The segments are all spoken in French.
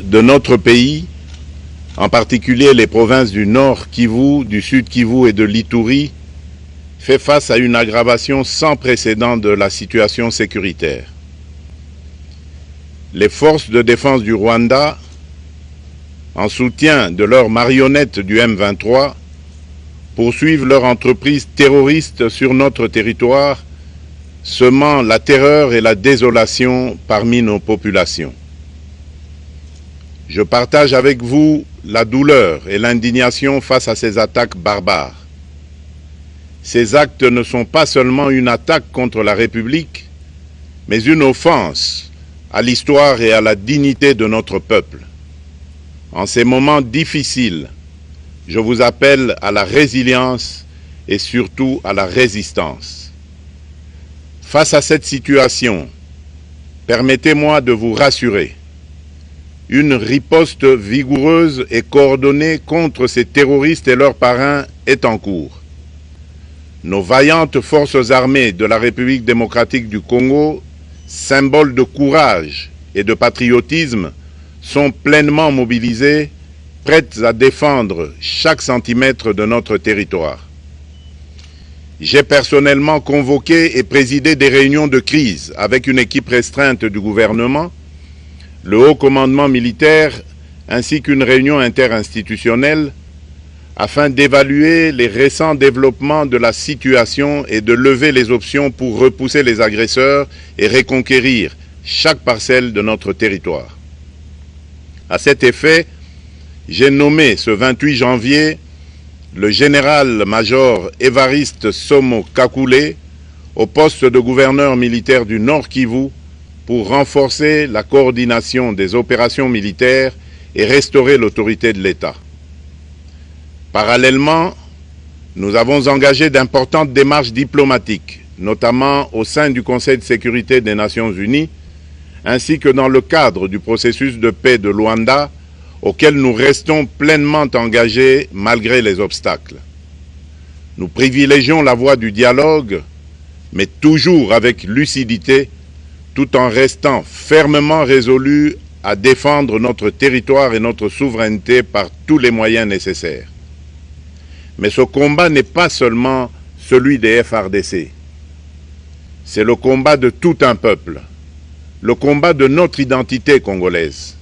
de notre pays, en particulier les provinces du Nord Kivu, du Sud Kivu et de l'Ituri, fait face à une aggravation sans précédent de la situation sécuritaire. Les forces de défense du Rwanda, en soutien de leurs marionnettes du M23, poursuivent leur entreprise terroriste sur notre territoire, semant la terreur et la désolation parmi nos populations. Je partage avec vous la douleur et l'indignation face à ces attaques barbares. Ces actes ne sont pas seulement une attaque contre la République, mais une offense à l'histoire et à la dignité de notre peuple. En ces moments difficiles, je vous appelle à la résilience et surtout à la résistance. Face à cette situation, permettez-moi de vous rassurer. Une riposte vigoureuse et coordonnée contre ces terroristes et leurs parrains est en cours. Nos vaillantes forces armées de la République démocratique du Congo, symboles de courage et de patriotisme, sont pleinement mobilisées, prêtes à défendre chaque centimètre de notre territoire. J'ai personnellement convoqué et présidé des réunions de crise avec une équipe restreinte du gouvernement, le haut commandement militaire ainsi qu'une réunion interinstitutionnelle afin d'évaluer les récents développements de la situation et de lever les options pour repousser les agresseurs et reconquérir chaque parcelle de notre territoire. À cet effet, j'ai nommé ce 28 janvier le général-major Évariste Somo Kakule au poste de gouverneur militaire du Nord Kivu pour renforcer la coordination des opérations militaires et restaurer l'autorité de l'État. Parallèlement, nous avons engagé d'importantes démarches diplomatiques, notamment au sein du Conseil de sécurité des Nations Unies, ainsi que dans le cadre du processus de paix de Luanda, auquel nous restons pleinement engagés malgré les obstacles. Nous privilégions la voie du dialogue, mais toujours avec lucidité, tout en restant fermement résolus à défendre notre territoire et notre souveraineté par tous les moyens nécessaires. Mais ce combat n'est pas seulement celui des FARDC. C'est le combat de tout un peuple, le combat de notre identité congolaise,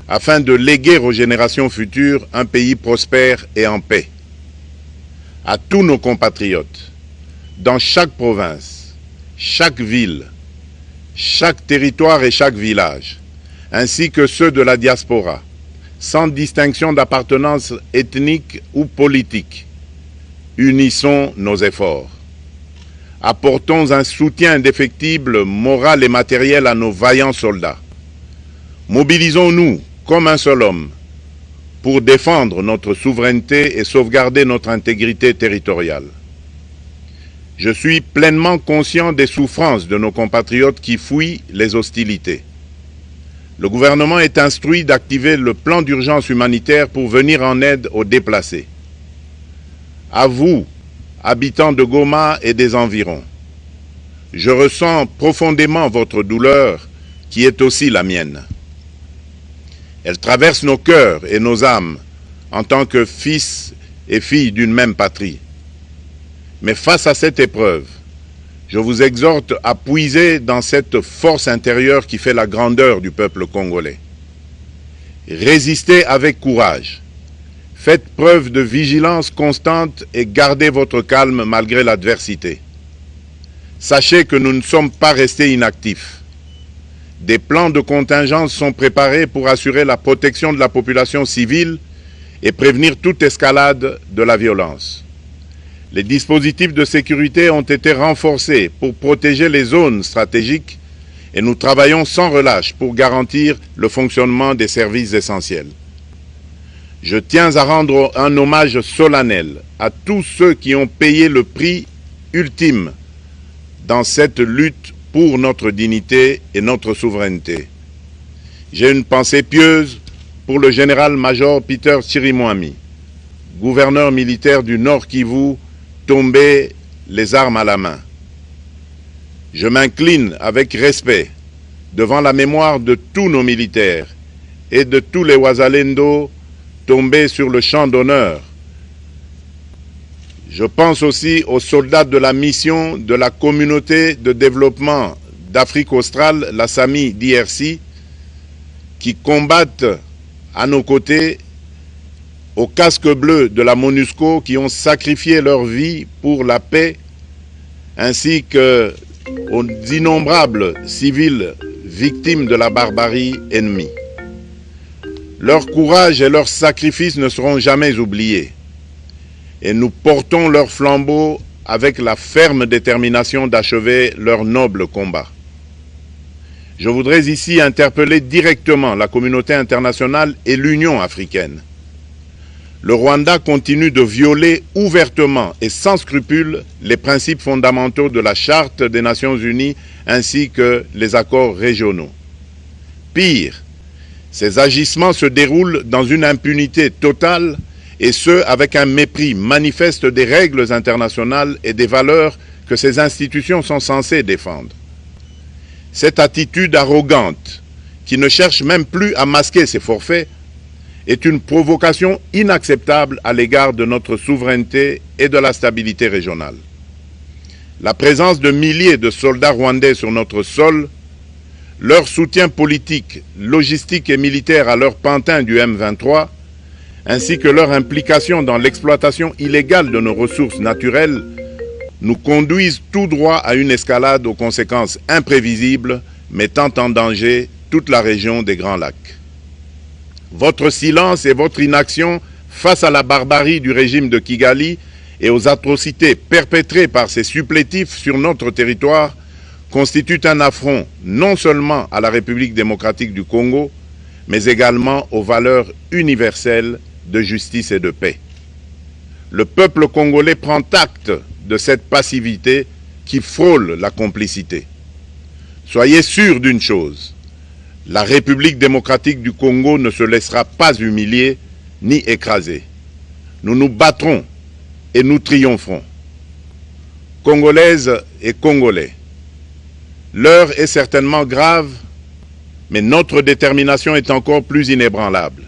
afin de léguer aux générations futures un pays prospère et en paix. À tous nos compatriotes, dans chaque province, chaque ville, chaque territoire et chaque village, ainsi que ceux de la diaspora, sans distinction d'appartenance ethnique ou politique, unissons nos efforts. Apportons un soutien indéfectible, moral et matériel à nos vaillants soldats. Mobilisons-nous comme un seul homme pour défendre notre souveraineté et sauvegarder notre intégrité territoriale. Je suis pleinement conscient des souffrances de nos compatriotes qui fuient les hostilités. Le gouvernement est instruit d'activer le plan d'urgence humanitaire pour venir en aide aux déplacés. À vous, habitants de Goma et des environs, je ressens profondément votre douleur qui est aussi la mienne. Elle traverse nos cœurs et nos âmes en tant que fils et filles d'une même patrie. Mais face à cette épreuve, je vous exhorte à puiser dans cette force intérieure qui fait la grandeur du peuple congolais. Résistez avec courage. Faites preuve de vigilance constante et gardez votre calme malgré l'adversité. Sachez que nous ne sommes pas restés inactifs. Des plans de contingence sont préparés pour assurer la protection de la population civile et prévenir toute escalade de la violence. Les dispositifs de sécurité ont été renforcés pour protéger les zones stratégiques et nous travaillons sans relâche pour garantir le fonctionnement des services essentiels. Je tiens à rendre un hommage solennel à tous ceux qui ont payé le prix ultime dans cette lutte pour notre dignité et notre souveraineté. J'ai une pensée pieuse pour le général-major Peter Chirimwami, gouverneur militaire du Nord Kivu, tombé les armes à la main. Je m'incline avec respect devant la mémoire de tous nos militaires et de tous les Wazalendo tombés sur le champ d'honneur. Je pense aussi aux soldats de la mission de la communauté de développement d'Afrique australe, la SAMI DRC, qui combattent à nos côtés, aux casques bleus de la MONUSCO, qui ont sacrifié leur vie pour la paix, ainsi qu'aux innombrables civils victimes de la barbarie ennemie. Leur courage et leurs sacrifices ne seront jamais oubliés. Et nous portons leur flambeau avec la ferme détermination d'achever leur noble combat. Je voudrais ici interpeller directement la communauté internationale et l'Union africaine. Le Rwanda continue de violer ouvertement et sans scrupule les principes fondamentaux de la Charte des Nations Unies ainsi que les accords régionaux. Pire, ces agissements se déroulent dans une impunité totale et ce, avec un mépris manifeste des règles internationales et des valeurs que ces institutions sont censées défendre. Cette attitude arrogante, qui ne cherche même plus à masquer ses forfaits, est une provocation inacceptable à l'égard de notre souveraineté et de la stabilité régionale. La présence de milliers de soldats rwandais sur notre sol, leur soutien politique, logistique et militaire à leur pantin du M23, ainsi que leur implication dans l'exploitation illégale de nos ressources naturelles, nous conduisent tout droit à une escalade aux conséquences imprévisibles, mettant en danger toute la région des Grands Lacs. Votre silence et votre inaction face à la barbarie du régime de Kigali et aux atrocités perpétrées par ses supplétifs sur notre territoire constituent un affront non seulement à la République démocratique du Congo, mais également aux valeurs universelles de justice et de paix. Le peuple congolais prend acte de cette passivité qui frôle la complicité. Soyez sûrs d'une chose, la République démocratique du Congo ne se laissera pas humilier ni écraser. Nous nous battrons et nous triompherons. Congolaises et Congolais, l'heure est certainement grave, mais notre détermination est encore plus inébranlable.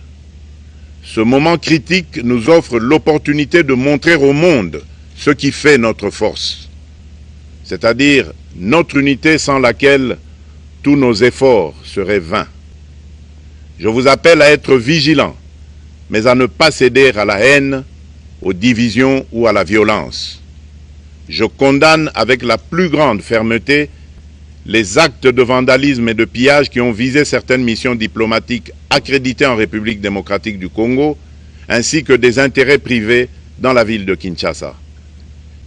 Ce moment critique nous offre l'opportunité de montrer au monde ce qui fait notre force, c'est-à-dire notre unité sans laquelle tous nos efforts seraient vains. Je vous appelle à être vigilants, mais à ne pas céder à la haine, aux divisions ou à la violence. Je condamne avec la plus grande fermeté les actes de vandalisme et de pillage qui ont visé certaines missions diplomatiques accréditées en République démocratique du Congo, ainsi que des intérêts privés dans la ville de Kinshasa.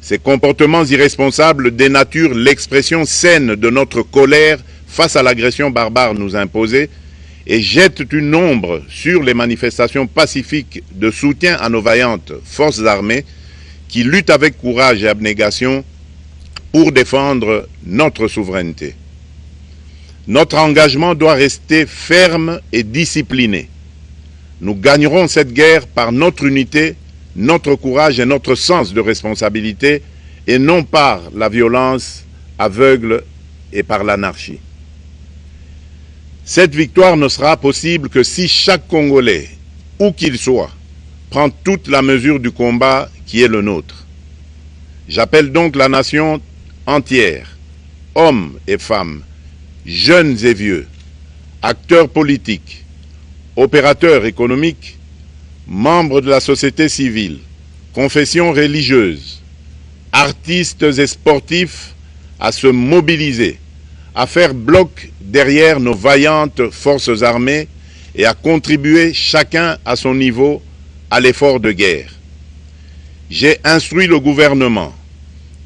Ces comportements irresponsables dénaturent l'expression saine de notre colère face à l'agression barbare nous imposée et jettent une ombre sur les manifestations pacifiques de soutien à nos vaillantes forces armées qui luttent avec courage et abnégation pour défendre notre souveraineté. Notre engagement doit rester ferme et discipliné. Nous gagnerons cette guerre par notre unité, notre courage et notre sens de responsabilité, et non par la violence aveugle et par l'anarchie. Cette victoire ne sera possible que si chaque Congolais, où qu'il soit, prend toute la mesure du combat qui est le nôtre. J'appelle donc la nation entière, hommes et femmes, jeunes et vieux, acteurs politiques, opérateurs économiques, membres de la société civile, confessions religieuses, artistes et sportifs à se mobiliser, à faire bloc derrière nos vaillantes forces armées et à contribuer chacun à son niveau à l'effort de guerre. J'ai instruit le gouvernement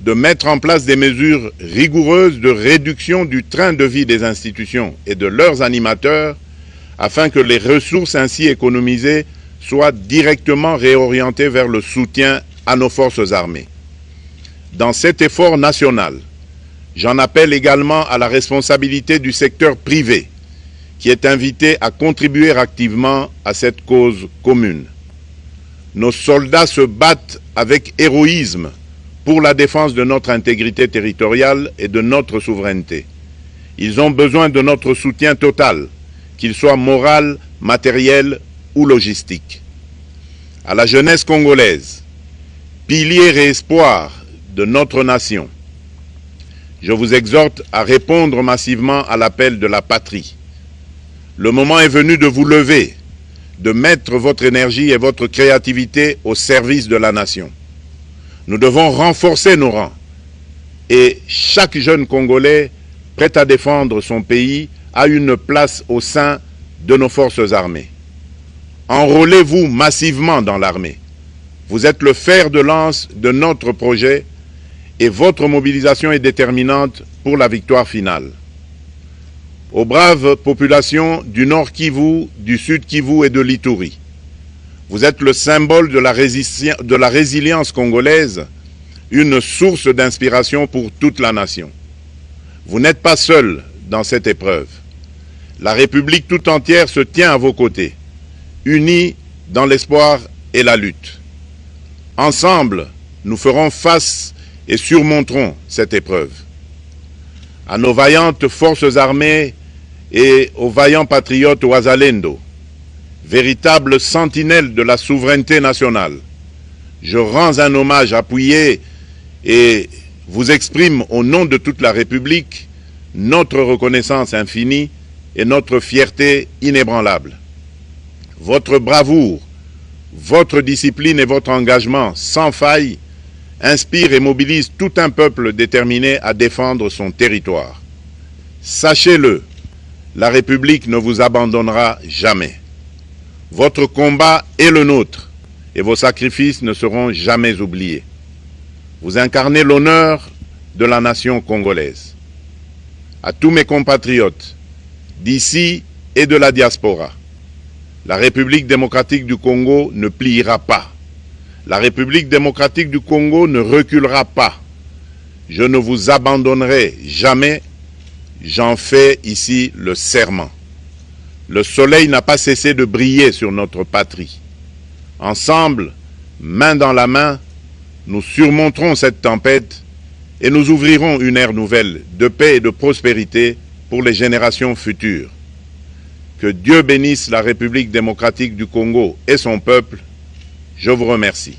de mettre en place des mesures rigoureuses de réduction du train de vie des institutions et de leurs animateurs afin que les ressources ainsi économisées soient directement réorientées vers le soutien à nos forces armées. Dans cet effort national, j'en appelle également à la responsabilité du secteur privé qui est invité à contribuer activement à cette cause commune. Nos soldats se battent avec héroïsme pour la défense de notre intégrité territoriale et de notre souveraineté. Ils ont besoin de notre soutien total, qu'il soit moral, matérielle ou logistique. À la jeunesse congolaise, pilier et espoir de notre nation, je vous exhorte à répondre massivement à l'appel de la patrie. Le moment est venu de vous lever, de mettre votre énergie et votre créativité au service de la nation. Nous devons renforcer nos rangs et chaque jeune Congolais prêt à défendre son pays a une place au sein de nos forces armées. Enrôlez-vous massivement dans l'armée. Vous êtes le fer de lance de notre projet et votre mobilisation est déterminante pour la victoire finale. Aux braves populations du Nord Kivu, du Sud Kivu et de l'Ituri, vous êtes le symbole de la résilience congolaise, une source d'inspiration pour toute la nation. Vous n'êtes pas seuls dans cette épreuve. La République tout entière se tient à vos côtés, unis dans l'espoir et la lutte. Ensemble, nous ferons face et surmonterons cette épreuve. À nos vaillantes forces armées et aux vaillants patriotes Wazalendo, véritables sentinelles de la souveraineté nationale, je rends un hommage appuyé et vous exprime au nom de toute la République notre reconnaissance infinie et notre fierté inébranlable. Votre bravoure, votre discipline et votre engagement sans faille inspirent et mobilisent tout un peuple déterminé à défendre son territoire. Sachez-le, la République ne vous abandonnera jamais. Votre combat est le nôtre et vos sacrifices ne seront jamais oubliés. Vous incarnez l'honneur de la nation congolaise. À tous mes compatriotes d'ici et de la diaspora, la République démocratique du Congo ne pliera pas. La République démocratique du Congo ne reculera pas. Je ne vous abandonnerai jamais. J'en fais ici le serment. Le soleil n'a pas cessé de briller sur notre patrie. Ensemble, main dans la main, nous surmonterons cette tempête et nous ouvrirons une ère nouvelle de paix et de prospérité pour les générations futures. Que Dieu bénisse la République démocratique du Congo et son peuple. Je vous remercie.